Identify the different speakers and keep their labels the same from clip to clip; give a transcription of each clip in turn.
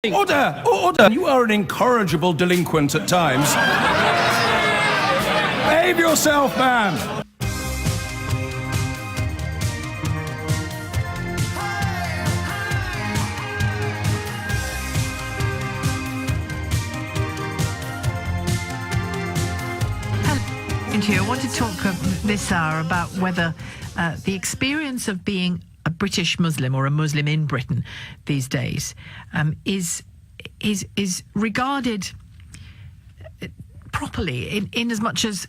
Speaker 1: Order! Order! You are an incorrigible delinquent at times. Behave yourself, man!
Speaker 2: I want to talk this hour about whether the experience of being a British Muslim or a Muslim in Britain these days is regarded properly in as much as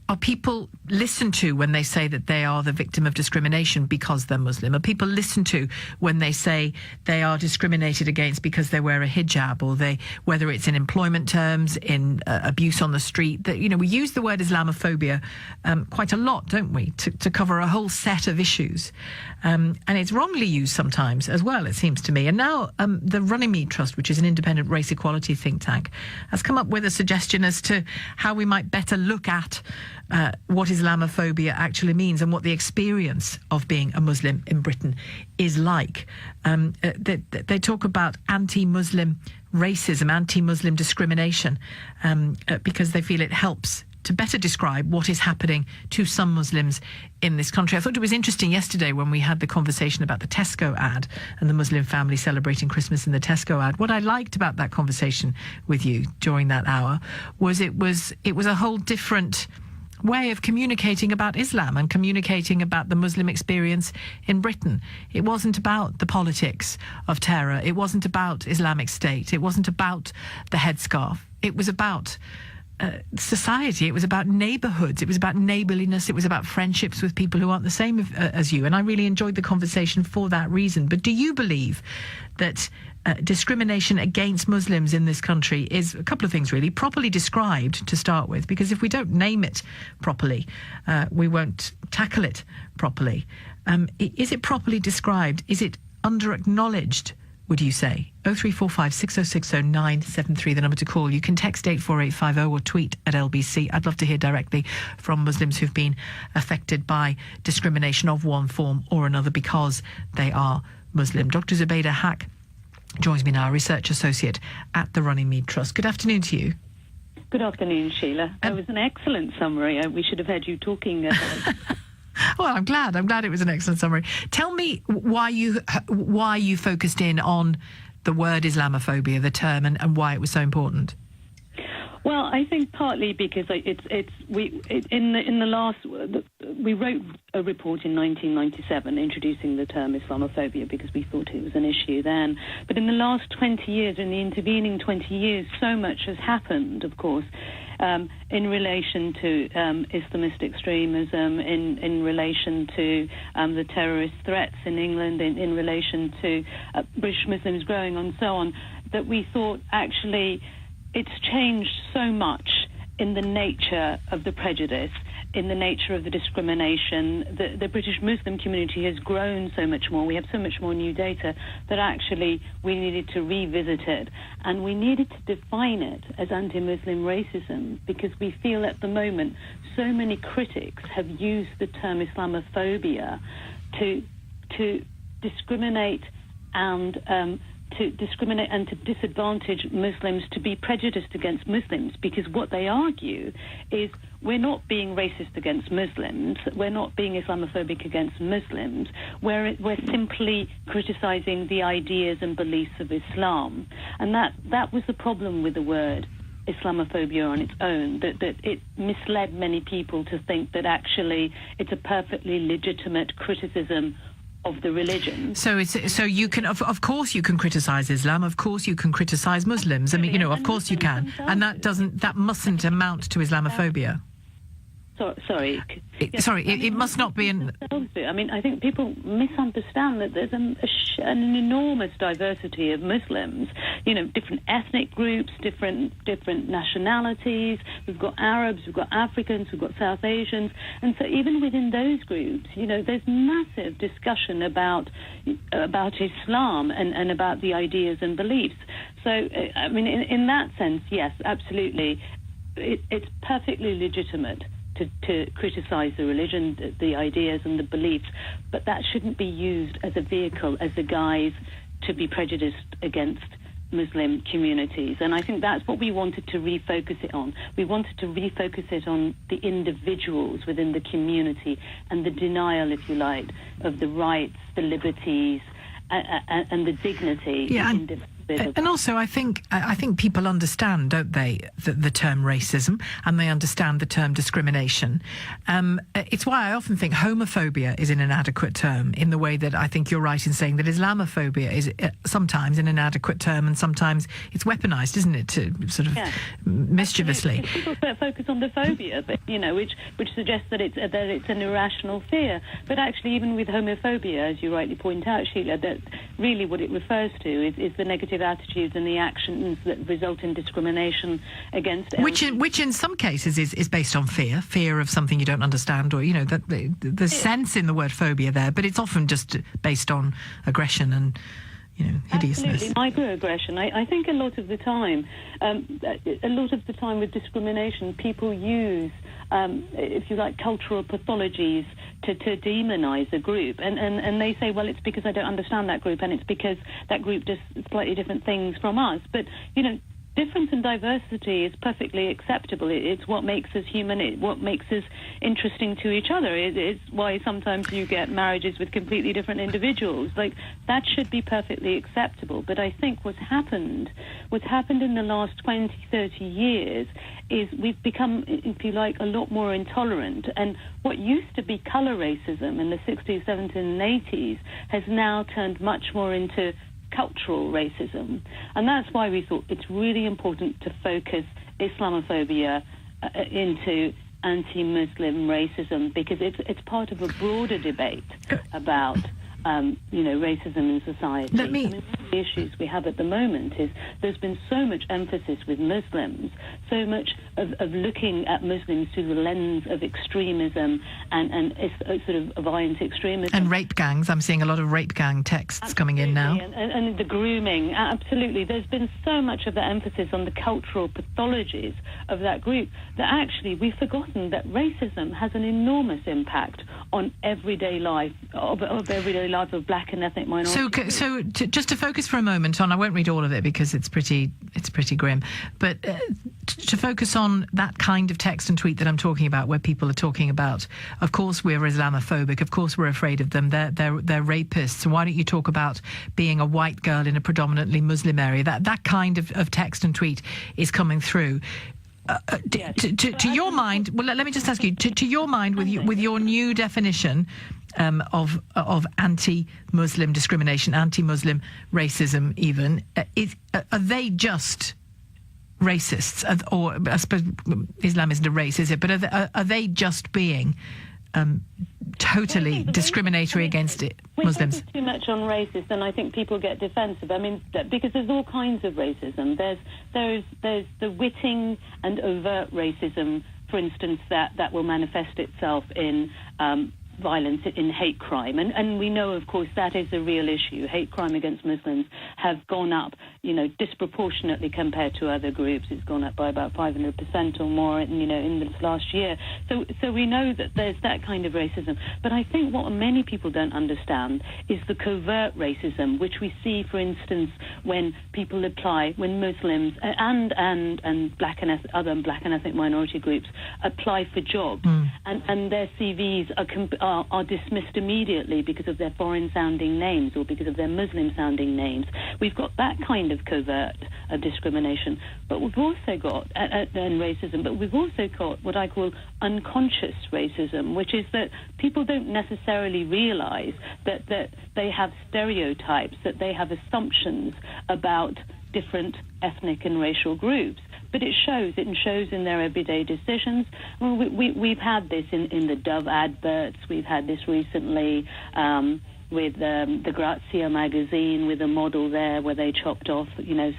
Speaker 2: are people listened to when they say that they are the victim of discrimination because they're Muslim? Are people listened to when they say they are discriminated against because they wear a hijab, or whether it's in employment terms, in abuse on the street? That, you know, we use the word Islamophobia quite a lot, don't we, to cover a whole set of issues, and it's wrongly used sometimes as well, it seems to me. And now the Runnymede Trust, which is an independent race equality think tank, has come up with a suggestion as to how we might better look at what Islamophobia actually means and what the experience of being a Muslim in Britain is like. They talk about anti-Muslim racism, anti-Muslim discrimination, because they feel it helps to better describe what is happening to some Muslims in this country. I thought it was interesting yesterday when we had the conversation about the Tesco ad and the Muslim family celebrating Christmas in the Tesco ad. What I liked about that conversation with you during that hour was it was a whole different way of communicating about Islam and communicating about the Muslim experience in Britain. It wasn't about the politics of terror. It wasn't about Islamic State. It wasn't about the headscarf. It was about society. It was about neighbourhoods. It was about neighbourliness. It was about friendships with people who aren't the same as you. And I really enjoyed the conversation for that reason. But do you believe that discrimination against Muslims in this country is a couple of things, really? Properly described, to start with, because if we don't name it properly, we won't tackle it properly. Is it properly described? Is it under-acknowledged, would you say? 0345 6060 973, the number to call. You can text 84850 or tweet at LBC. I'd love to hear directly from Muslims who've been affected by discrimination of one form or another because they are Muslim. Dr. Zubaydah Haq joins me now, Research Associate at the Runnymede Trust. Good afternoon to you.
Speaker 3: Good afternoon, Sheila. That was an excellent summary. We should have had you talking.
Speaker 2: Well, I'm glad it was an excellent summary. Tell me why you focused in on the word Islamophobia, the term, and why it was so important.
Speaker 3: Well, I think partly because we wrote a report in 1997 introducing the term Islamophobia because we thought it was an issue then. But in the last 20 years, in the intervening 20 years, so much has happened, of course, in relation to Islamist extremism, in relation to the terrorist threats in England, in relation to British Muslims growing and so on, that we thought actually it's changed so much in the nature of the prejudice, in the nature of the discrimination. The British Muslim community has grown so much more. We have so much more new data that actually we needed to revisit it. And we needed to define it as anti-Muslim racism because we feel at the moment so many critics have used the term Islamophobia to discriminate and to disadvantage Muslims, to be prejudiced against Muslims, because what they argue is we're not being racist against Muslims, we're not being Islamophobic against Muslims, we're simply criticizing the ideas and beliefs of Islam. And that was the problem with the word Islamophobia on its own, that it misled many people to think that actually it's a perfectly legitimate criticism of the religion. So
Speaker 2: you can, of course you can criticize Islam, of course you can criticize Muslims. I mean, you know, of course you can. And that mustn't amount to Islamophobia.
Speaker 3: Sorry.
Speaker 2: It must not be an...
Speaker 3: I mean, I think people misunderstand that there's an enormous diversity of Muslims. You know, different ethnic groups, different nationalities. We've got Arabs, we've got Africans, we've got South Asians. And so even within those groups, you know, there's massive discussion about Islam and about the ideas and beliefs. So, I mean, in that sense, yes, absolutely. It's perfectly legitimate to criticise the religion, the ideas and the beliefs, but that shouldn't be used as a vehicle, as a guise to be prejudiced against Muslim communities. And I think that's what we wanted to refocus it on. We wanted to refocus it on the individuals within the community and the denial, if you like, of the rights, the liberties, and the dignity.
Speaker 2: Yeah, and also, I think people understand, don't they, the term racism, and they understand the term discrimination. It's why I often think homophobia is an inadequate term, in the way that I think you're right in saying that Islamophobia is sometimes an inadequate term, and sometimes it's weaponized, isn't it, to sort of mischievously.
Speaker 3: People focus on the phobia, but which suggests that it's an irrational fear. But actually, even with homophobia, as you rightly point out, Sheila, that really what it refers to is the negative attitudes and the actions that result in discrimination against
Speaker 2: which in some cases is based on fear of something you don't understand, or that there's sense in the word phobia there, but it's often just based on aggression and hideousness.
Speaker 3: Absolutely, microaggression. I think a lot of the time with discrimination, people use, if you like, cultural pathologies to demonize a group, and they say, well, it's because I don't understand that group, and it's because that group does slightly different things from us. But difference and diversity is perfectly acceptable. It's what makes us human. What makes us interesting to each other. It's why sometimes you get marriages with completely different individuals. Like, that should be perfectly acceptable. But I think what's happened in the last 20, 30 years is we've become, if you like, a lot more intolerant. And what used to be colour racism in the 60s, 70s and 80s has now turned much more into cultural racism. And that's why we thought it's really important to focus Islamophobia into anti-Muslim racism, because it's part of a broader debate about racism in society.
Speaker 2: One
Speaker 3: of the issues we have at the moment is there's been so much emphasis with Muslims, so much of looking at Muslims through the lens of extremism and sort of violent extremism.
Speaker 2: And rape gangs. I'm seeing a lot of rape gang texts coming in now.
Speaker 3: And the grooming. Absolutely. There's been so much of the emphasis on the cultural pathologies of that group that actually we've forgotten that racism has an enormous impact on everyday life, of black and ethnic minorities.
Speaker 2: So just to focus for a moment on, I won't read all of it because it's pretty grim, but to focus on that kind of text and tweet that I'm talking about, where people are talking about, of course we're Islamophobic, of course we're afraid of them, they're rapists, and why don't you talk about being a white girl in a predominantly Muslim area? That kind of text and tweet is coming through. To your mind, well, let me just ask you, to your mind, with your new definition of anti-Muslim discrimination, anti-Muslim racism, even, are they just racists? Or I suppose Islam isn't a race, is it? But are they just being totally discriminatory against Muslims?
Speaker 3: We focus too much on racist, and I think people get defensive. I mean, because there's all kinds of racism. There's the witting and overt racism, for instance, that will manifest itself in violence, in hate crime. And we know, of course, that is a real issue. Hate crime against Muslims have gone up, disproportionately compared to other groups. It's gone up by about 500% or more, in this last year. So we know that there's that kind of racism. But I think what many people don't understand is the covert racism, which we see, for instance, when Muslims and black and other black and ethnic minority groups apply for jobs, and their CVs are dismissed immediately because of their foreign-sounding names or because of their Muslim-sounding names. We've got that kind of covert discrimination, but we've also got and racism. But we've also got what I call unconscious racism, which is that people don't necessarily realise that they have stereotypes, that they have assumptions about different ethnic and racial groups. But it shows in their everyday decisions. Well, we've had this in the Dove adverts. We've had this recently with the Grazia magazine, with a model there where they chopped off,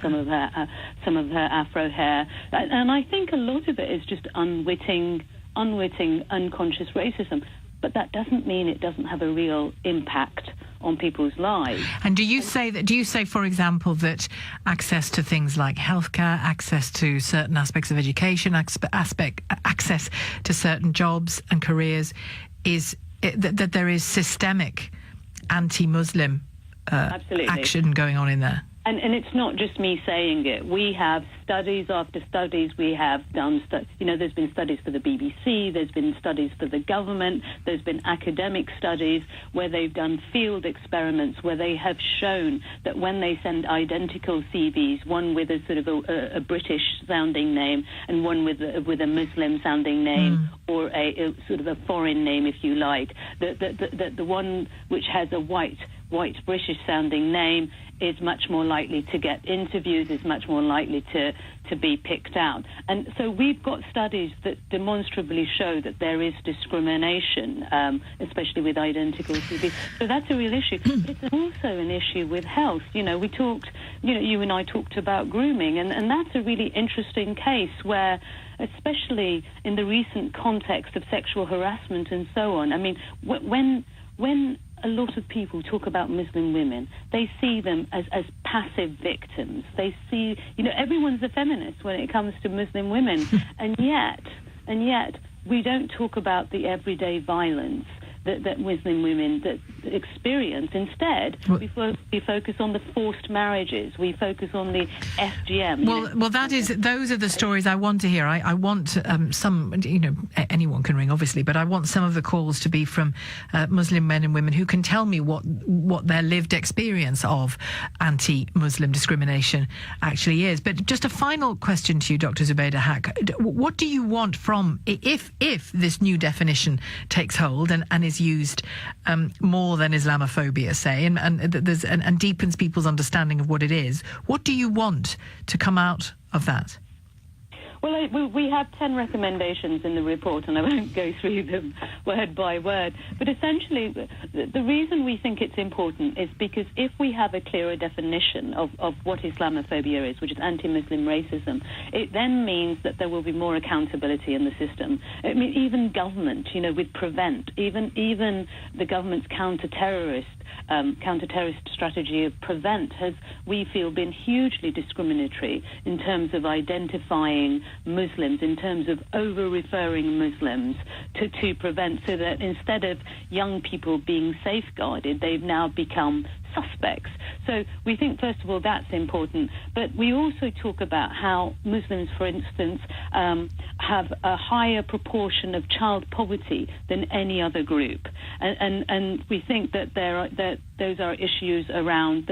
Speaker 3: some of her afro hair. And I think a lot of it is just unwitting, unconscious racism. But that doesn't mean it doesn't have a real impact on people's lives. And do you say, for example, that access to things like healthcare, access to certain aspects of education, access to certain jobs and careers, that there is systemic anti-Muslim action going on in there? And it's not just me saying it. We have studies after studies. We have done, there's been studies for the BBC, there's been studies for the government, there's been academic studies where they've done field experiments where they have shown that when they send identical CVs, one with a sort of a British-sounding name and one with a Muslim-sounding name or a sort of a foreign name, if you like, the one which has a white British-sounding name is much more likely to get interviews, is much more likely to be picked out. And so we've got studies that demonstrably show that there is discrimination, especially with identical CVs. So that's a real issue. It's also an issue with health. We talked, you and I talked about grooming, and that's a really interesting case where, especially in the recent context of sexual harassment and so on, I mean, when a lot of people talk about Muslim women, they see them as passive victims. They see, everyone's a feminist when it comes to Muslim women, and yet we don't talk about the everyday violence that Muslim women that experience. Instead, we focus on the forced marriages. We focus on the FGM.
Speaker 2: Well, those are the stories I want to hear. I want some, anyone can ring, obviously, but I want some of the calls to be from Muslim men and women who can tell me what their lived experience of anti-Muslim discrimination actually is. But just a final question to you, Dr. Zubaydah Haq. What do you want from, if this new definition takes hold and is used more than Islamophobia, say, and deepens people's understanding of what it is, what do you want to come out of that?
Speaker 3: Well, we have 10 recommendations in the report, and I won't go through them word by word. But essentially, the reason we think it's important is because if we have a clearer definition of what Islamophobia is, which is anti-Muslim racism, it then means that there will be more accountability in the system. I mean, even government, with PREVENT, even the government's counter-terrorist strategy of PREVENT has, we feel, been hugely discriminatory in terms of identifying Muslims, in terms of over-referring Muslims to PREVENT, so that instead of young people being safeguarded, they've now become suspects. So we think, first of all, that's important. But we also talk about how Muslims, for instance, have a higher proportion of child poverty than any other group, and we think that those are issues around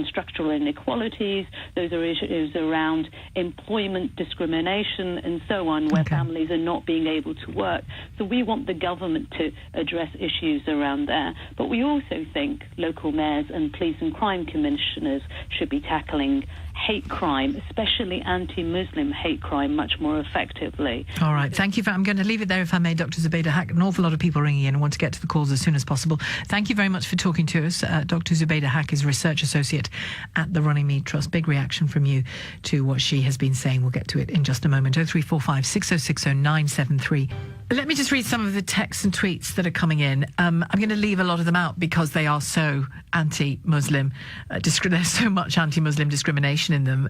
Speaker 3: structural inequalities. Those are issues around employment discrimination and so on, where families are not being able to work. So we want the government to address issues around there. But we also think local mayors and police and crime commissioners should be tackling hate crime, especially anti-Muslim hate crime, much more effectively.
Speaker 2: All right, thank you. I'm going to leave it there, if I may, Dr. Zubaydah Haq. An awful lot of people ringing in and want to get to the calls as soon as possible. Thank you very much for talking to us. Dr. Zubaydah Haq is a research associate at the Runnymede Trust. Big reaction from you to what she has been saying. We'll get to it in just a moment. 0345 6060 973. Let me just read some of the texts and tweets that are coming in. I'm going to leave a lot of them out because they are so anti-Muslim. There's so much anti-Muslim discrimination in them.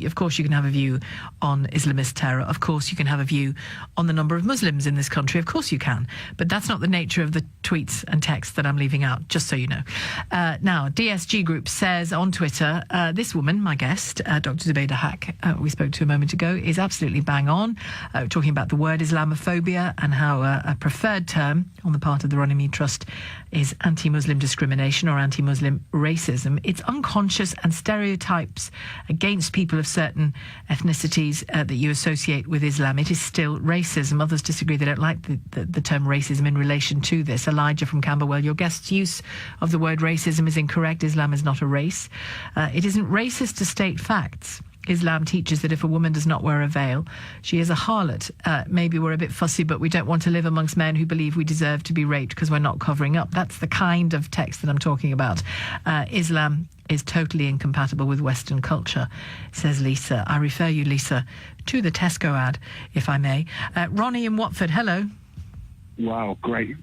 Speaker 2: Of course, you can have a view on Islamist terror. Of course, you can have a view on the number of Muslims in this country. Of course you can. But that's not the nature of the tweets and texts that I'm leaving out, just so you know. Now, DSG Group says on Twitter, this woman, my guest, Dr. Zubaydah Haq, we spoke to a moment ago, is absolutely bang on, talking about the word Islamophobia and how a preferred term on the part of the Runnymede Trust is anti-Muslim discrimination or anti-Muslim racism. It's unconscious and stereotypes against people of certain ethnicities that you associate with Islam. It is still racism. Others disagree. They don't like the term racism in relation to this. Elijah from Camberwell, your guest's use of the word racism is incorrect. Islam is not a race. It isn't racist to state facts. Islam teaches that if a woman does not wear a veil, she is a harlot. Maybe we're a bit fussy, but we don't want to live amongst men who believe we deserve to be raped because we're not covering up. That's the kind of text that I'm talking about. Islam is totally incompatible with Western culture, says Lisa. I refer you, Lisa, to the Tesco ad, if I may. Ronnie in Watford, hello.
Speaker 4: Wow, great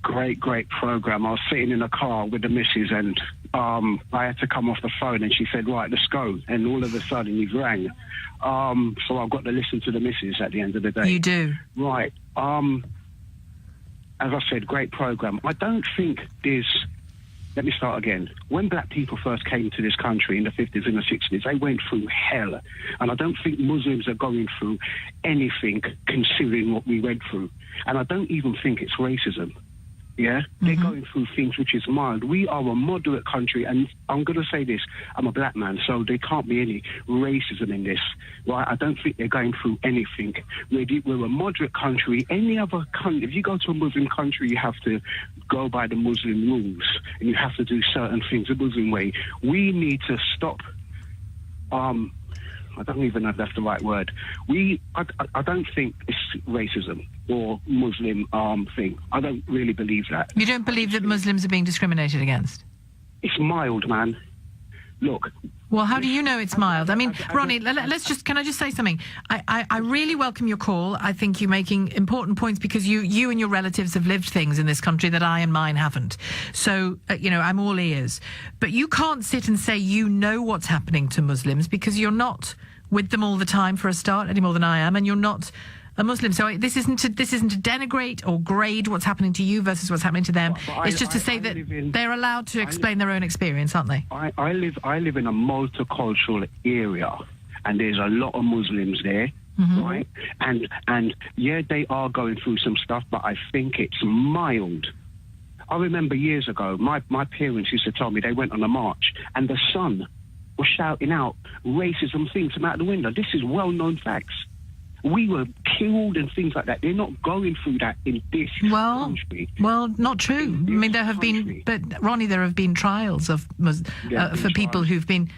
Speaker 4: program. I was sitting in a car with the missus and I had to come off the phone and she said, right, let's go. And all of a sudden you rang. So I've got to listen to the missus at the end of the day.
Speaker 2: You do?
Speaker 4: Right. As I said, great program. I don't think there's let me start again. When black people first came to this country in the 50s and the 60s, they went through hell. And I don't think Muslims are going through anything considering what we went through. And I don't even think it's racism. Yeah? They're going through things which is mild. We are a moderate country, and I'm going to say this, I'm a black man, so there can't be any racism in this, right? I don't think they're going through anything. We're a moderate country. Any other country, if you go to a Muslim country, you have to go by the Muslim rules, and you have to do certain things the Muslim way. We need to stop, I don't even know if that's the right word. I don't think it's racism or Muslim thing. I don't really believe that.
Speaker 2: You don't believe that Muslims are being discriminated against?
Speaker 4: It's mild, man. Look.
Speaker 2: Well, how do you know it's mild? I mean, Ronnie, can I just say something? I really welcome your call. I think you're making important points because you and your relatives have lived things in this country that I and mine haven't. So, I'm all ears. But you can't sit and say you know what's happening to Muslims because you're not with them all the time, for a start, any more than I am, and you're not a Muslim. So this isn't to denigrate or grade what's happening to you versus what's happening to them. It's just to say that they're allowed to explain their own experience, aren't they?
Speaker 4: I live in a multicultural area, and there's a lot of Muslims there, right? And yeah, they are going through some stuff, but I think it's mild. I remember years ago, my parents used to tell me they went on a march, and the son was shouting out racism things from out the window. This is well-known facts. We were killed and things like that. They're not going through that in this country.
Speaker 2: Well, not true. I mean, there have been, but Ronnie, there have been trials of for people who've been,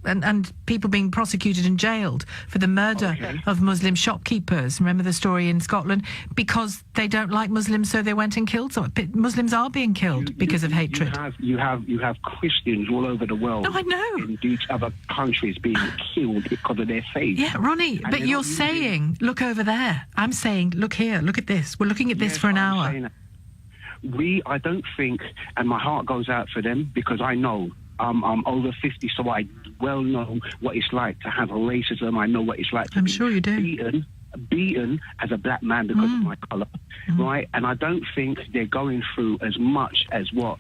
Speaker 2: and people being prosecuted and jailed for the murder of Muslim shopkeepers. Remember the story in Scotland? Because they don't like Muslims, so they went and killed someone. Muslims are being killed because of hatred.
Speaker 4: You have Christians all over the world.
Speaker 2: No, I know.
Speaker 4: In these other countries being killed because of their faith.
Speaker 2: Yeah, Ronnie, but you're saying, look over there. I'm saying, look here, look at this. We're looking at this for an hour.
Speaker 4: I don't think, and my heart goes out for them because I know I'm over 50, so I well know what it's like to have a racism. I know what it's like to be beaten as a black man because of my colour, right? And I don't think they're going through as much as what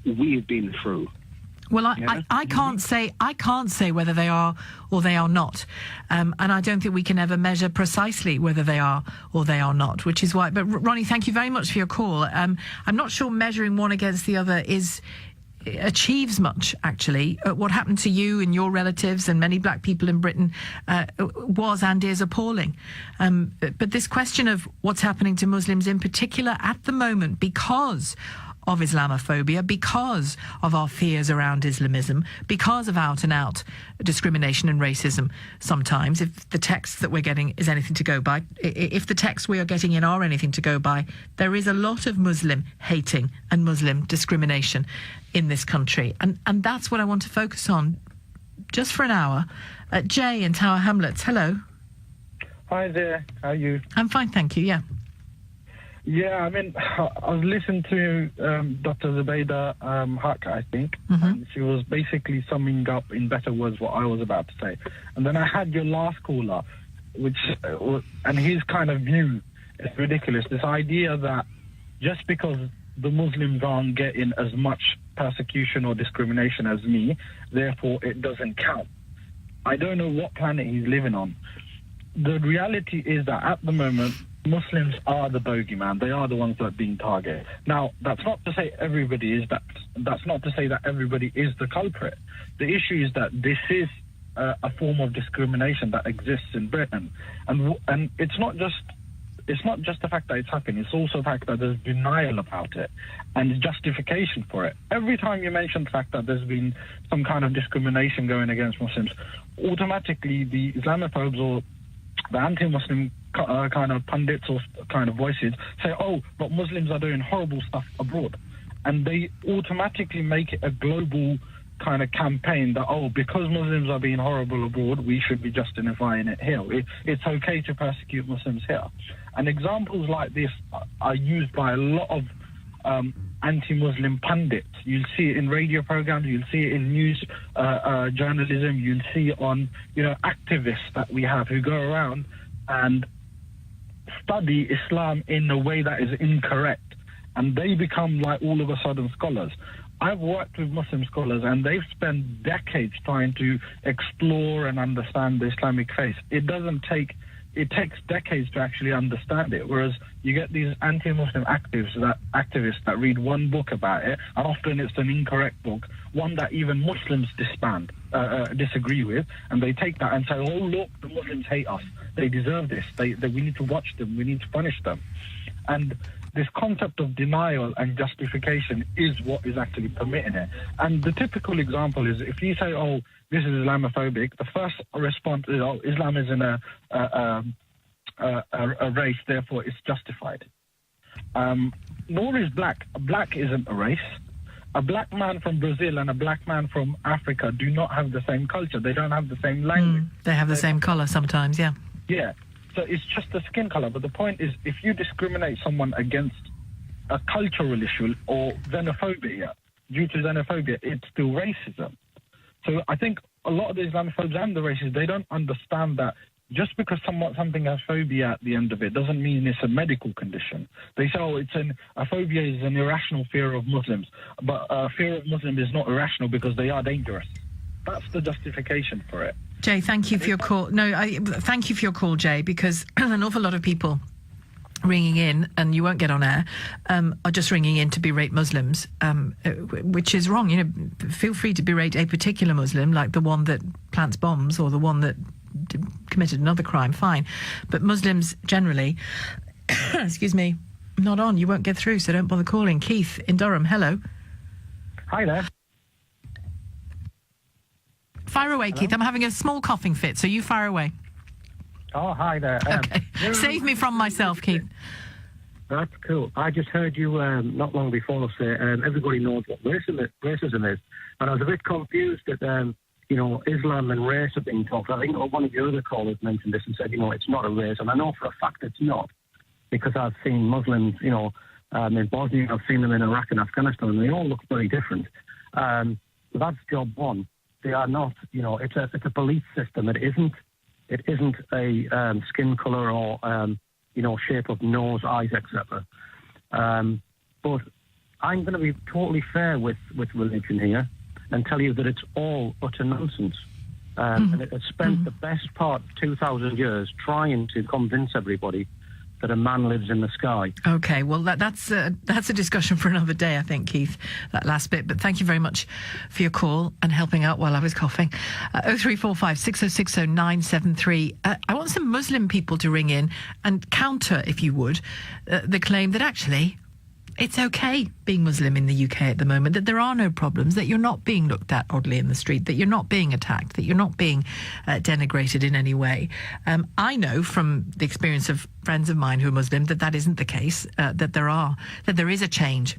Speaker 4: we've been through.
Speaker 2: Well, I can't say whether they are or they are not, and I don't think we can ever measure precisely whether they are or they are not. Which is why. But Ronnie, thank you very much for your call. I'm not sure measuring one against the other achieves much, actually. What happened to you and your relatives and many black people in Britain was and is appalling. But this question of what's happening to Muslims in particular at the moment because of Islamophobia, because of our fears around Islamism, because of out-and-out discrimination and racism sometimes, if the text that we're getting is anything to go by, if the texts we are getting in are anything to go by, there is a lot of Muslim hating and Muslim discrimination in this country. And that's what I want to focus on just for an hour. Jay in Tower Hamlets, hello.
Speaker 5: Hi there, how are you?
Speaker 2: I'm fine, thank you, yeah.
Speaker 5: Yeah, I mean, I was listening to Dr. Zubaydah Haq, I think, and she was basically summing up in better words what I was about to say. And then I had your last caller, and his kind of view is ridiculous. This idea that just because the Muslims aren't getting as much persecution or discrimination as me, therefore it doesn't count. I don't know what planet he's living on. The reality is that at the moment, Muslims are the bogeyman. They are the ones that are being targeted. Now, that's not to say everybody is that. That's not to say that everybody is the culprit. The issue is that this is a form of discrimination that exists in Britain, and it's not just the fact that it's happening. It's also the fact that there's denial about it and justification for it. Every time you mention the fact that there's been some kind of discrimination going against Muslims, automatically the Islamophobes or the anti-Muslim kind of pundits or kind of voices say, oh, but Muslims are doing horrible stuff abroad. And they automatically make it a global kind of campaign that, oh, because Muslims are being horrible abroad, we should be justifying it here. It's okay to persecute Muslims here. And examples like this are used by a lot of anti-Muslim pundits. You'll see it in radio programs, you'll see it in news journalism, you'll see it on, activists that we have who go around and study Islam in a way that is incorrect, and they become like all of a sudden scholars. I've worked with Muslim scholars, and they've spent decades trying to explore and understand the Islamic faith. It takes decades to actually understand it, whereas you get these anti-Muslim activists that read one book about it, and often it's an incorrect book, one that even Muslims disagree with, and they take that and say, oh, look, the Muslims hate us. They deserve this. We need to watch them. We need to punish them. And this concept of denial and justification is what is actually permitting it. And the typical example is if you say, oh, this is Islamophobic, the first response is, oh, Islam isn't a race, therefore it's justified. Nor is black. Black isn't a race. A black man from Brazil and a black man from Africa do not have the same culture. They don't have the same language.
Speaker 2: They have the same colour sometimes, yeah.
Speaker 5: Yeah. So it's just the skin color. But the point is, if you discriminate someone against a cultural issue or xenophobia, due to xenophobia, it's still racism. So I think a lot of the Islamophobes and the racists, they don't understand that just because something has phobia at the end of it doesn't mean it's a medical condition. They say, oh, a phobia is an irrational fear of Muslims. But fear of Muslims is not irrational because they are dangerous. That's the justification for it.
Speaker 2: Jay, thank you for your call. Thank you for your call, Jay, because an awful lot of people ringing in, and you won't get on air, are just ringing in to berate Muslims, which is wrong. You know, feel free to berate a particular Muslim, like the one that plants bombs or the one that committed another crime, fine. But Muslims generally, excuse me, not on. You won't get through, so don't bother calling. Keith in Durham, hello.
Speaker 6: Hi there.
Speaker 2: Fire away,
Speaker 6: Hello?
Speaker 2: Keith. I'm having a small coughing fit, so you fire away.
Speaker 6: Oh, hi there.
Speaker 2: Okay. Save me from myself, Keith.
Speaker 6: That's cool. I just heard you not long before say everybody knows what racism is. And I was a bit confused that, Islam and race are being talked. I think one of your other callers mentioned this and said, it's not a race. And I know for a fact it's not, because I've seen Muslims, in Bosnia, I've seen them in Iraq and Afghanistan, and they all look very different. So that's job one. They are not, it's a belief system. It isn't a skin colour or, shape of nose, eyes, etc. But I'm going to be totally fair with religion here and tell you that it's all utter nonsense. And it has spent the best part of 2,000 years trying to convince everybody that a man lives in the sky.
Speaker 2: Okay, well, that's a discussion for another day, I think, Keith, that last bit. But thank you very much for your call and helping out while I was coughing. 0345 6060 973. I want some Muslim people to ring in and counter, if you would, the claim that actually it's okay being Muslim in the UK at the moment, that there are no problems, that you're not being looked at oddly in the street, that you're not being attacked, that you're not being denigrated in any way. I know from the experience of friends of mine who are Muslim that isn't the case, that there is a change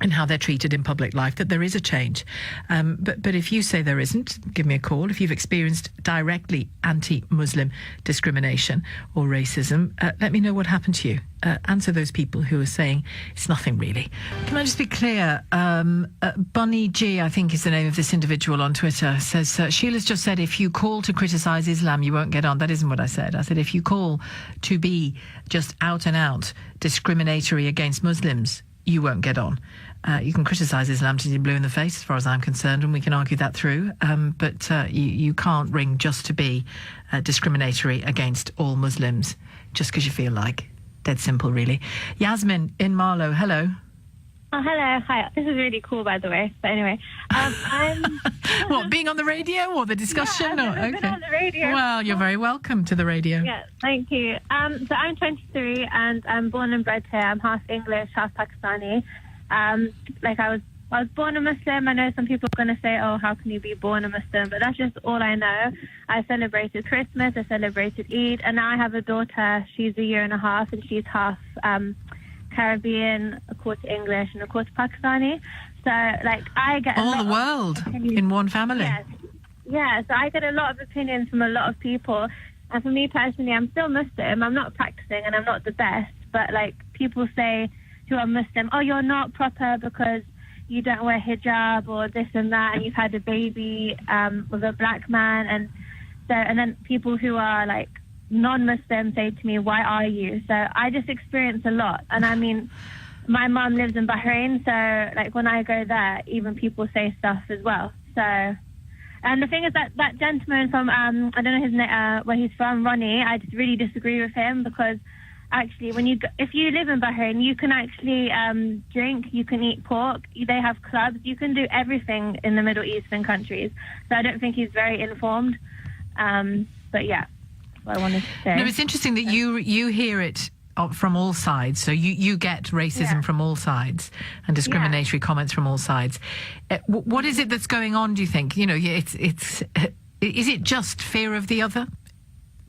Speaker 2: in how they're treated in public life, that there is a change. But if you say there isn't, give me a call. If you've experienced directly anti-Muslim discrimination or racism, let me know what happened to you. Answer those people who are saying it's nothing really. Can I just be clear? Bunny G, I think is the name of this individual on Twitter, says, Sheila's just said if you call to criticise Islam, you won't get on. That isn't what I said. I said if you call to be just out and out discriminatory against Muslims, you won't get on. You can criticise Islam till you're blue in the face, as far as I'm concerned, and we can argue that through. But you can't ring just to be discriminatory against all Muslims, just because you feel like. Dead simple, really. Yasmin in Marlow, hello.
Speaker 7: Oh, hello. Hi. This is really cool, by the way. But anyway, I'm...
Speaker 2: What, being on the radio or the discussion?
Speaker 7: Yeah, I've been on the radio.
Speaker 2: Well, you're very welcome to the radio.
Speaker 7: Yeah, thank you. So I'm 23 and I'm born and bred here. I'm half English, half Pakistani. I was born a Muslim. I know some people are going to say, oh, how can you be born a Muslim? But that's just all I know. I celebrated Christmas, I celebrated Eid, and now I have a daughter. She's a year and a half, and she's half Caribbean, a quarter English, and a quarter Pakistani. So, I get
Speaker 2: all the world in one family.
Speaker 7: Yes. Yeah, so I get a lot of opinions from a lot of people. And for me personally, I'm still Muslim. I'm not practicing, and I'm not the best. But, people say who are Muslim, oh, you're not proper because you don't wear hijab or this and that, and you've had a baby with a black man, and then people who are non-Muslim say to me, why are you? So I just experience a lot, and I mean, my mum lives in Bahrain, so like when I go there, even people say stuff as well. So, and the thing is that gentleman from I don't know his name, where he's from, Ronnie. I just really disagree with him because actually, if you live in Bahrain, you can actually drink, you can eat pork. They have clubs, you can do everything in the Middle Eastern countries. So I don't think he's very informed. But yeah, that's what I wanted to say.
Speaker 2: No, it's interesting that you hear it from all sides. So you get racism from all sides and discriminatory comments from all sides. What is it that's going on, do you think? You know, is it just fear of the other,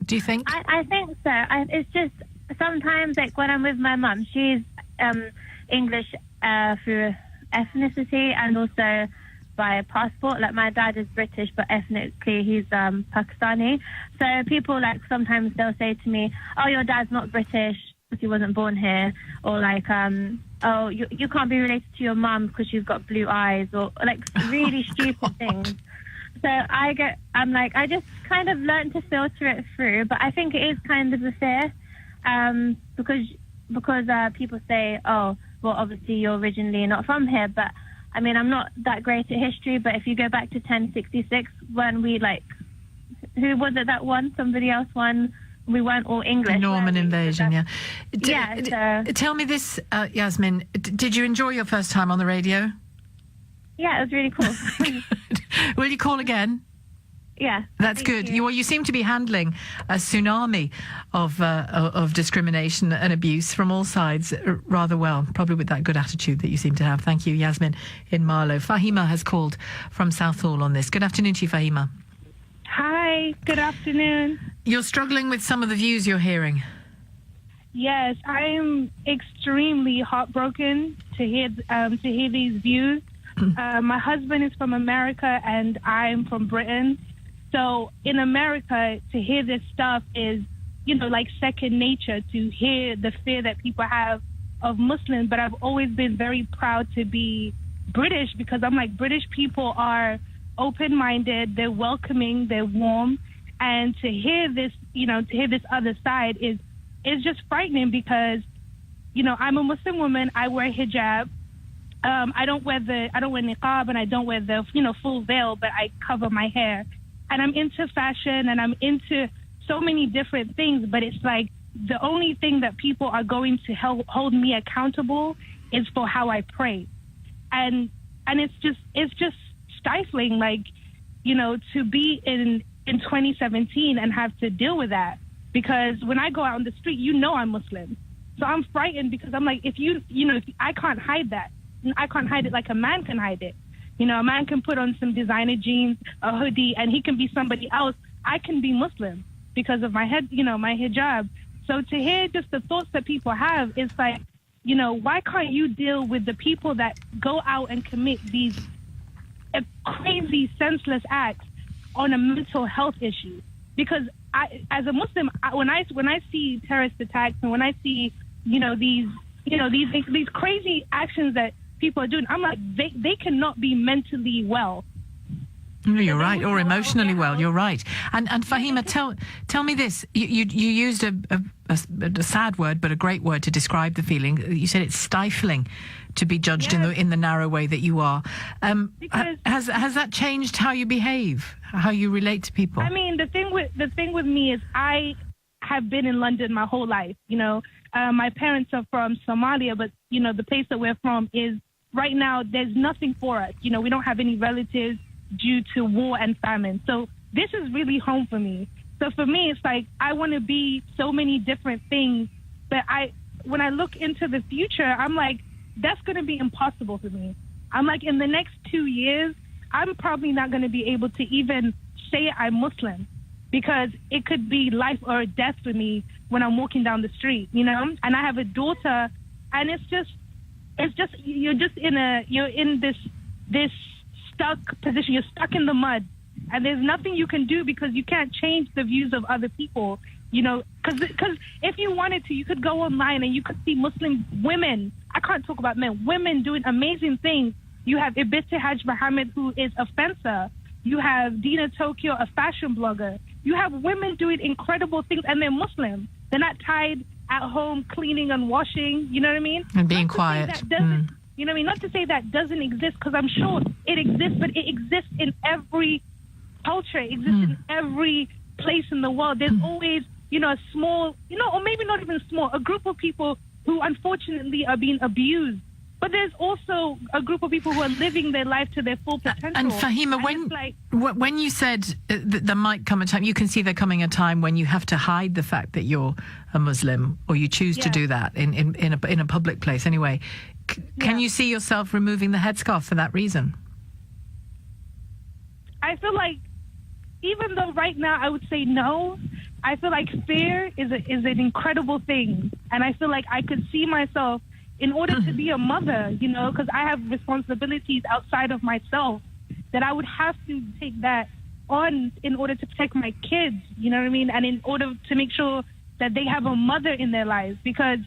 Speaker 2: do you think?
Speaker 7: I think so. It's just sometimes, like when I'm with my mum, she's English through ethnicity and also by passport. Like my dad is British, but ethnically he's Pakistani. So people like sometimes they'll say to me, "Oh, your dad's not British because he wasn't born here," or like, "Oh, you can't be related to your mum because you've got blue eyes," or like really stupid things. So I'm like, I just kind of learned to filter it through, but I think it is kind of a fear. Because people say, "Oh, well, obviously you're originally not from here," but I mean, I'm not that great at history. But if you go back to 1066, when we who was it that won? Somebody else won. We weren't all English.
Speaker 2: Norman invasion,
Speaker 7: So,
Speaker 2: tell me this, Yasmin. Did you enjoy your first time on the radio?
Speaker 7: Yeah, it was really cool.
Speaker 2: Will you call again?
Speaker 7: Yeah,
Speaker 2: that's good. You seem to be handling a tsunami of discrimination and abuse from all sides rather well, probably with that good attitude that you seem to have. Thank you, Yasmin in Marlow. Fahima has called from Southall on this. Good afternoon to you, Fahima.
Speaker 8: Hi, good afternoon.
Speaker 2: You're struggling with some of the views you're hearing.
Speaker 8: Yes, I am extremely heartbroken to hear these views. My husband is from America and I'm from Britain. So in America, to hear this stuff is, like second nature, to hear the fear that people have of Muslims. But I've always been very proud to be British because I'm like, British people are open-minded, they're welcoming, they're warm. And to hear this, to hear this other side is just frightening because, I'm a Muslim woman, I wear hijab. I don't wear niqab and I don't wear the, full veil, but I cover my hair. And I'm into fashion and I'm into so many different things, but it's like the only thing that people are going to hold me accountable is for how I pray. And it's just stifling, to be in 2017 and have to deal with that. Because when I go out on the street, I'm Muslim. So I'm frightened because I'm like, if I can't hide that. I can't hide it like a man can hide it. A man can put on some designer jeans, a hoodie, and he can be somebody else. I can be Muslim because of my head, my hijab. So to hear just the thoughts that people have, it's like, why can't you deal with the people that go out and commit these crazy, senseless acts on a mental health issue? Because as a Muslim, when I see terrorist attacks and when I see, these crazy actions that people are doing, I'm like, they cannot be mentally well.
Speaker 2: No, you're right, or emotionally well. You're right. And Fahima, tell me this. You used a sad word, but a great word to describe the feeling. You said it's stifling to be judged in the narrow way that you are. Has that changed how you behave, how you relate to people? I
Speaker 8: mean, the thing with me is I have been in London my whole life. My parents are from Somalia, but the place that we're from is right now. There's nothing for us. We don't have any relatives due to war and famine. So this is really home for me. So for me, it's like I want to be so many different things, but when I look into the future, I'm like, that's going to be impossible for me. I'm like, in the next 2 years, I'm probably not going to be able to even say I'm Muslim because it could be life or death for me when I'm walking down the street, and I have a daughter, and it's just you're in this stuck position. You're stuck in the mud, and there's nothing you can do because you can't change the views of other people. Because if you wanted to, you could go online and you could see Muslim women. I can't talk about men. Women doing amazing things. You have Ibiti Haj Mohammed, who is a fencer. You have Dina Tokyo, a fashion blogger. You have women doing incredible things, and they're Muslim. They're not tied at home cleaning and washing, you know what I mean?
Speaker 2: And being
Speaker 8: Not to say
Speaker 2: quiet.
Speaker 8: that doesn't, you know what I mean? Not to say that doesn't exist, because I'm sure it exists, but it exists in every culture. It exists in every place in the world. There's always, you know, a small, you know, or maybe not even small, a group of people who unfortunately are being abused. But there's also a group of people who are living their life to their full potential.
Speaker 2: And Fahima, when you said that there might come a time, you can see there coming a time when you have to hide the fact that you're a Muslim, or you choose to do that in a public place anyway. Can you see yourself removing the headscarf for that reason?
Speaker 8: I feel like, even though right now I would say no, I feel like fear is an incredible thing. And I feel like I could see myself, in order to be a mother, you know, because I have responsibilities outside of myself, that I would have to take that on in order to protect my kids, you know what I mean? And in order to make sure that they have a mother in their lives, because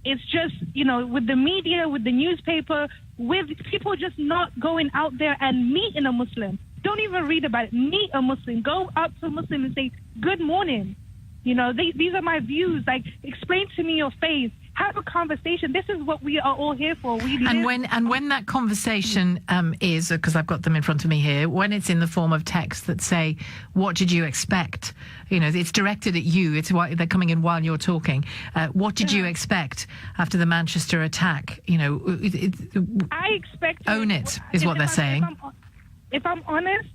Speaker 8: it's just, you know, with the media, with the newspaper, with people just not going out there and meeting a Muslim. Don't even read about it. Meet a Muslim. Go up to a Muslim and say, good morning. You know, these are my views. Like, explain to me your faith. Have a conversation. This is what we are all here for.
Speaker 2: And when that conversation is, because I've got them in front of me here, when it's in the form of text that say, what did you expect? You know, it's directed at you. It's why they're coming in while you're talking. What did you expect after the Manchester attack? You know,
Speaker 8: I expected...
Speaker 2: Own it, is what they're saying.
Speaker 8: If I'm honest,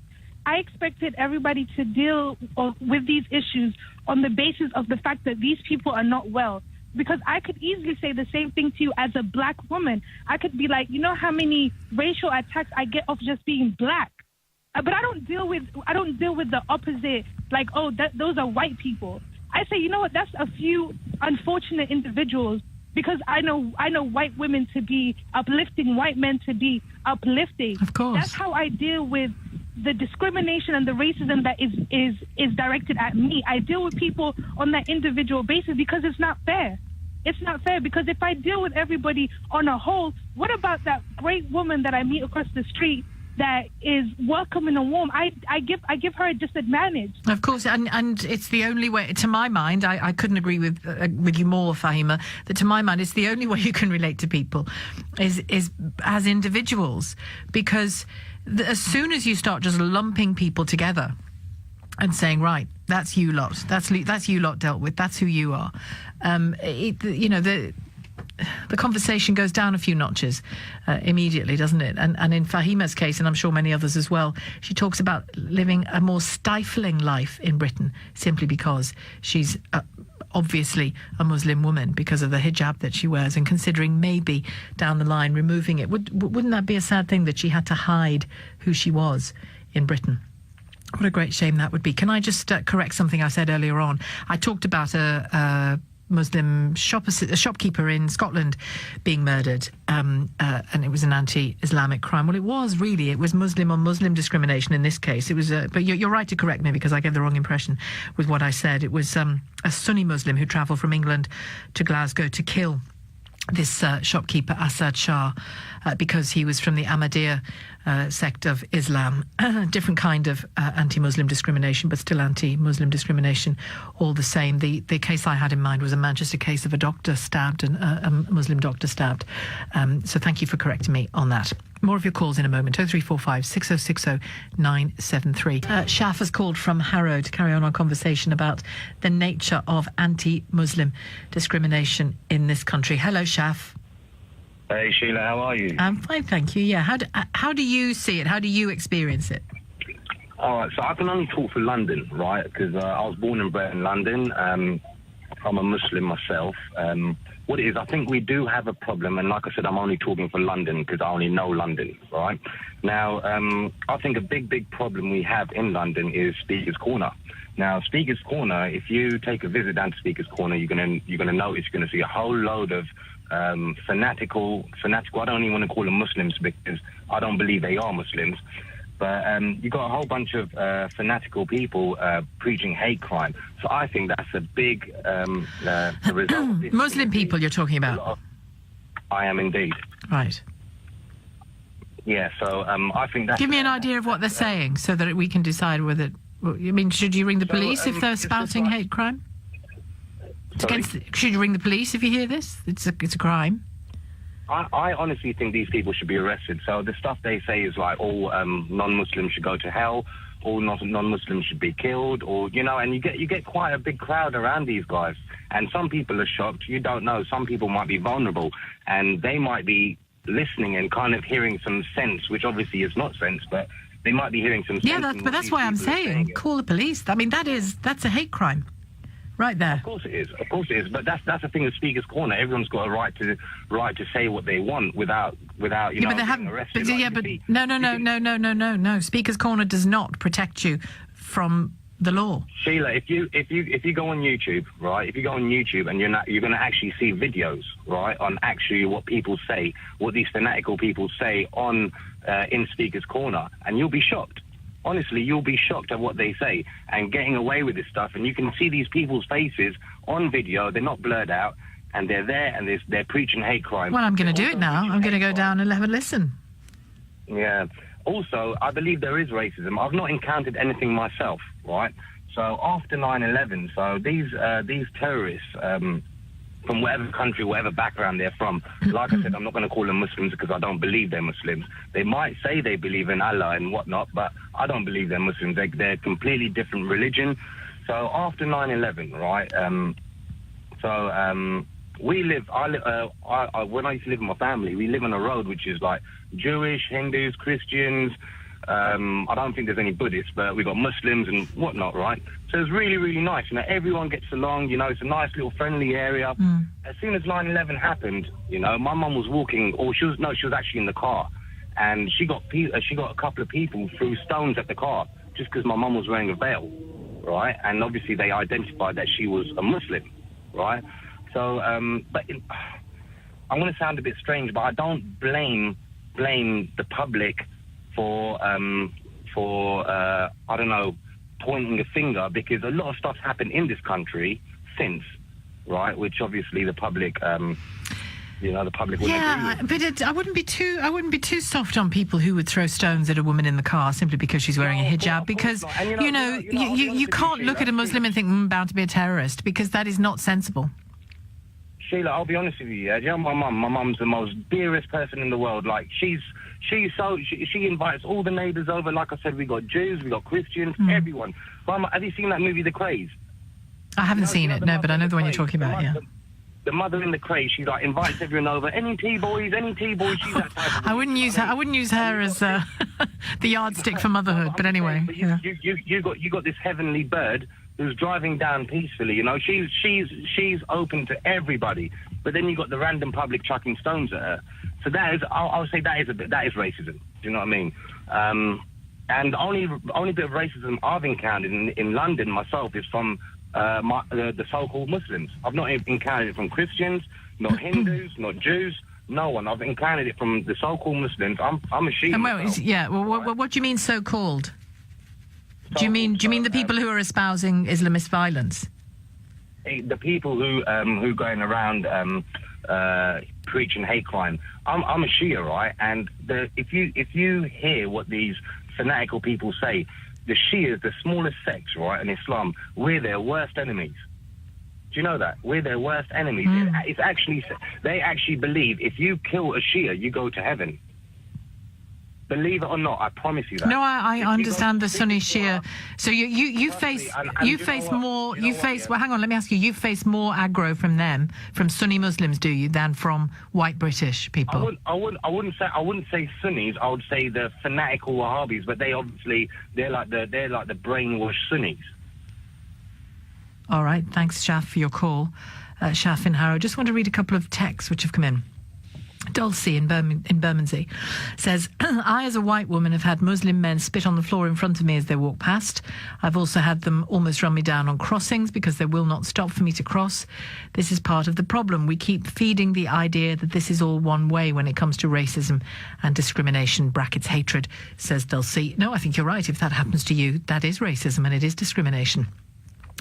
Speaker 8: I expected everybody to deal with these issues on the basis of the fact that these people are not well. Because I could easily say the same thing to you as a black woman. I could be like, you know how many racial attacks I get off just being black? But I don't deal with the opposite, like, oh, those are white people. I say, you know what, that's a few unfortunate individuals, because I know white women to be uplifting, white men to be uplifting.
Speaker 2: Of course.
Speaker 8: That's how I deal with the discrimination and the racism that is directed at me. I deal with people on that individual basis, because it's not fair. It's not fair, because if I deal with everybody on a whole, what about that great woman that I meet across the street that is welcoming and warm? I give her a disadvantage.
Speaker 2: Of course, and it's the only way, to my mind, I couldn't agree with you more, Fahima, that to my mind it's the only way you can relate to people is as individuals, because as soon as you start just lumping people together and saying, right, that's you lot, that's you lot dealt with, that's who you are, you know, the conversation goes down a few notches immediately, doesn't it? And in Fahima's case, and I'm sure many others as well, she talks about living a more stifling life in Britain simply because she's obviously a Muslim woman, because of the hijab that she wears, and considering maybe down the line removing it. Wouldn't that be a sad thing, that she had to hide who she was in Britain? What a great shame that would be. Can I just correct something I said earlier on? I talked about a Muslim shopkeeper in Scotland being murdered, and it was an anti-Islamic crime. Well, it was Muslim on Muslim discrimination in this case. It was, but you're right to correct me, because I gave the wrong impression with what I said. It was a Sunni Muslim who travelled from England to Glasgow to kill this shopkeeper, Asad Shah, because he was from the Ahmadiyya sect of Islam. Different kind of anti-Muslim discrimination, but still anti-Muslim discrimination all the same. The case I had in mind was a Manchester case of a doctor stabbed, and a Muslim doctor stabbed. So thank you for correcting me on that. More of your calls in a moment. 0345 6060 973. Shaf has called from Harrow to carry on our conversation about the nature of anti-Muslim discrimination in this country. Hello, Shaf.
Speaker 9: Hey, Sheila, how are you?
Speaker 2: I'm fine, thank you. Yeah, how do you see it? How do you experience it?
Speaker 9: All right, so I can only talk for London, right? Because I was born and bred in London. I'm a Muslim myself. What it is, I think we do have a problem, and like I said, I'm only talking for London because I only know London, right? Now, I think a big problem we have in London is Speaker's Corner. Now, Speaker's Corner, if you take a visit down to Speaker's Corner, you're gonna notice, you're gonna see a whole load of fanatical. I don't even want to call them Muslims, because I don't believe they are Muslims. But you've got a whole bunch of fanatical people preaching hate crime. So I think that's a big result.
Speaker 2: Muslim people you're talking about?
Speaker 9: I am indeed.
Speaker 2: Right.
Speaker 9: Yeah, so I think that's...
Speaker 2: Give me an idea of what they're saying so that we can decide whether... I mean, should you ring the police if they're spouting hate crime? Should you ring the police if you hear this? It's a crime.
Speaker 9: I honestly think these people should be arrested. So the stuff they say is like all non-Muslims should go to hell, all non-Muslims should be killed, or and you get quite a big crowd around these guys. And some people are shocked. You don't know. Some people might be vulnerable, and they might be listening and kind of hearing some sense, which obviously is not sense, but they might be hearing some sense.
Speaker 2: Yeah, but that's why I'm saying call the police. I mean, that's a hate crime. Right there.
Speaker 9: Of course it is. But that's the thing with Speaker's Corner. Everyone's got a right to say what they want without
Speaker 2: but they
Speaker 9: getting arrested.
Speaker 2: No. Speaker's Corner does not protect you from the law.
Speaker 9: Sheila, if you go on YouTube, right? If you go on YouTube and you're going to actually see videos, right, on actually what people say, what these fanatical people say on in Speaker's Corner, and you'll be shocked. Honestly, you'll be shocked at what they say and getting away with this stuff. And you can see these people's faces on video. They're not blurred out, and they're there, and they're preaching hate crime.
Speaker 2: Well, I'm going to do it now. I'm going to go down and have a listen.
Speaker 9: Yeah. Also, I believe there is racism. I've not encountered anything myself, right? So after 9/11, so these terrorists, from whatever country, whatever background they're from, like I said, I'm not going to call them Muslims because I don't believe they're Muslims. They might say they believe in Allah and whatnot, but I don't believe they're Muslims. They're a completely different religion. So after 9/11, right? When I used to live with my family, we live on a road which is like Jewish, Hindus, Christians. I don't think there's any Buddhists, but we got Muslims and whatnot, right? So it's really, really nice. Everyone gets along. It's a nice little friendly area. As soon as 9/11 happened, my mum was walking, or she was actually in the car, and she got a couple of people threw stones at the car just because my mum was wearing a veil, right? And obviously they identified that she was a Muslim, right? So, I'm going to sound a bit strange, but I don't blame the public for I don't know, pointing a finger, because a lot of stuff's happened in this country since, right? Which obviously the public, the public wouldn't agree with.
Speaker 2: But I wouldn't be too soft on people who would throw stones at a woman in the car simply because she's wearing a hijab. Because you can't look at a Muslim and think bound to be a terrorist, because that is not sensible.
Speaker 9: Sheila, I'll be honest with you. Yeah, my mum's the most dearest person in the world. Like she invites all the neighbours over. Like I said, we got Jews, we got Christians, everyone. Mama, have you seen that movie, The Craze?
Speaker 2: I haven't seen it, no, but I know the one you're talking about. Yeah.
Speaker 9: The mother in The Craze, she like invites everyone over. Any tea boys? She's that type of
Speaker 2: I wouldn't use her as the yardstick for motherhood. But anyway,
Speaker 9: you got this heavenly bird who's driving down peacefully. She's open to everybody. But then you got the random public chucking stones at her. So that is, I'll say that is racism. Do you know what I mean? And the only bit of racism I've encountered in London myself is from the so-called Muslims. I've not encountered it from Christians, not Hindus, not Jews. No one. I've encountered it from the so-called Muslims. I'm a Shia.
Speaker 2: What do you mean so-called? Do you mean the people who are espousing Islamist violence?
Speaker 9: The people who going around preaching hate crime. I'm a Shia, right? And if you hear what these fanatical people say, the Shias, the smallest sects, right, in Islam, we're their worst enemies. Do you know that? We're their worst enemies. It's actually, they actually believe if you kill a Shia, you go to heaven. Believe it or not, I promise you that.
Speaker 2: No, I understand the Sunni Shia. So you face more. Well, hang on. Let me ask you. You face more aggro from them, from Sunni Muslims, do you, than from white British people?
Speaker 9: I wouldn't say Sunnis. I would say the fanatical Wahhabis. But they're like the brainwashed Sunnis.
Speaker 2: All right. Thanks, Shaf, for your call. Shaf in Harrow. Just want to read a couple of texts which have come in. Dulcie in Bermondsey says, I, as a white woman, have had Muslim men spit on the floor in front of me as they walk past. I've also had them almost run me down on crossings because they will not stop for me to cross. This is part of the problem. We keep feeding the idea that this is all one way when it comes to racism and discrimination, brackets hatred, says Dulcie. No, I think you're right. If that happens to you, that is racism and it is discrimination.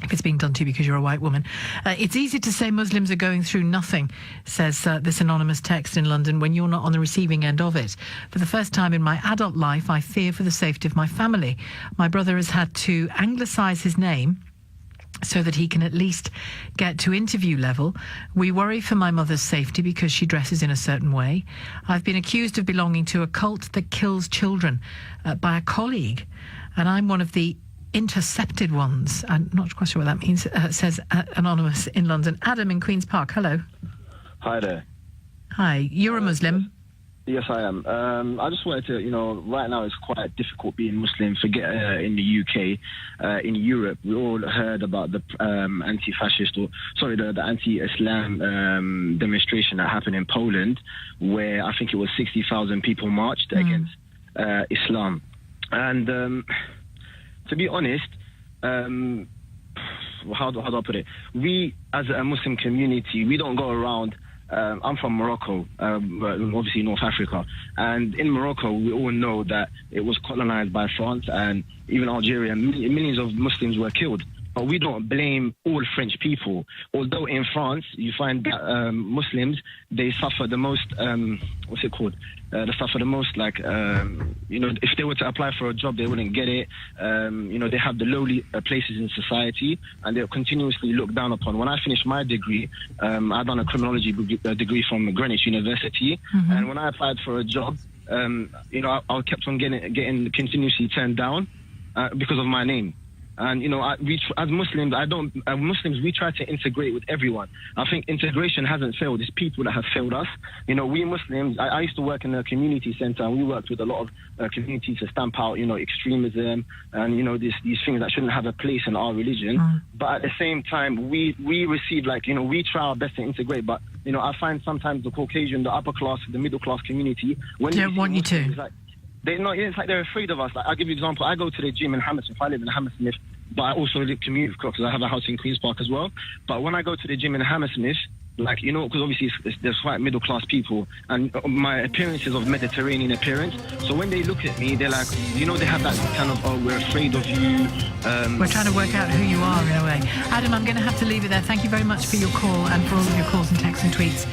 Speaker 2: If it's being done to you because you're a white woman. It's easy to say Muslims are going through nothing, says this anonymous text in London, when you're not on the receiving end of it. For the first time in my adult life, I fear for the safety of my family. My brother has had to anglicise his name so that he can at least get to interview level. We worry for my mother's safety because she dresses in a certain way. I've been accused of belonging to a cult that kills children by a colleague, and I'm one of the intercepted ones. I'm not quite sure what that means, says Anonymous in London. Adam in Queen's Park, hello.
Speaker 10: Hi there.
Speaker 2: Hi, you're a Muslim?
Speaker 10: Yes, I am. I just wanted to, right now it's quite difficult being Muslim. Forget in the UK, in Europe, we all heard about the anti-fascist, the anti-Islam demonstration that happened in Poland, where I think it was 60,000 people marched against Islam. And to be honest, how do I put it? We, as a Muslim community, we don't go around. I'm from Morocco, obviously North Africa, and in Morocco we all know that it was colonized by France, and even Algeria. Millions of Muslims were killed. But we don't blame all French people. Although in France you find that Muslims, they suffer the most. They suffer the most. If they were to apply for a job, they wouldn't get it. They have the lowly places in society, and they're continuously looked down upon. When I finished my degree, I done a criminology degree from Greenwich University, and when I applied for a job, I kept on getting continuously turned down because of my name. And, as Muslims, Muslims, we try to integrate with everyone. I think integration hasn't failed. It's people that have failed us. We Muslims, I used to work in a community center, and we worked with a lot of communities to stamp out, extremism and, these things that shouldn't have a place in our religion. But at the same time, we receive, we try our best to integrate. But, I find sometimes the Caucasian, the upper class, the middle class community, when
Speaker 2: they don't want you to.
Speaker 10: It's like they're afraid of us. Like, I'll give you an example. I go to the gym in Hammersmith. I live in Hammersmith, but I also commute because I have a house in Queen's Park as well. But when I go to the gym in Hammersmith, because obviously there's quite middle class people, and my appearance is of Mediterranean appearance. So when they look at me, they're like, they have that kind of, we're afraid of you.
Speaker 2: We're trying to work out who you are in a way. Adam, I'm going to have to leave it there. Thank you very much for your call and for all of your calls and texts and tweets.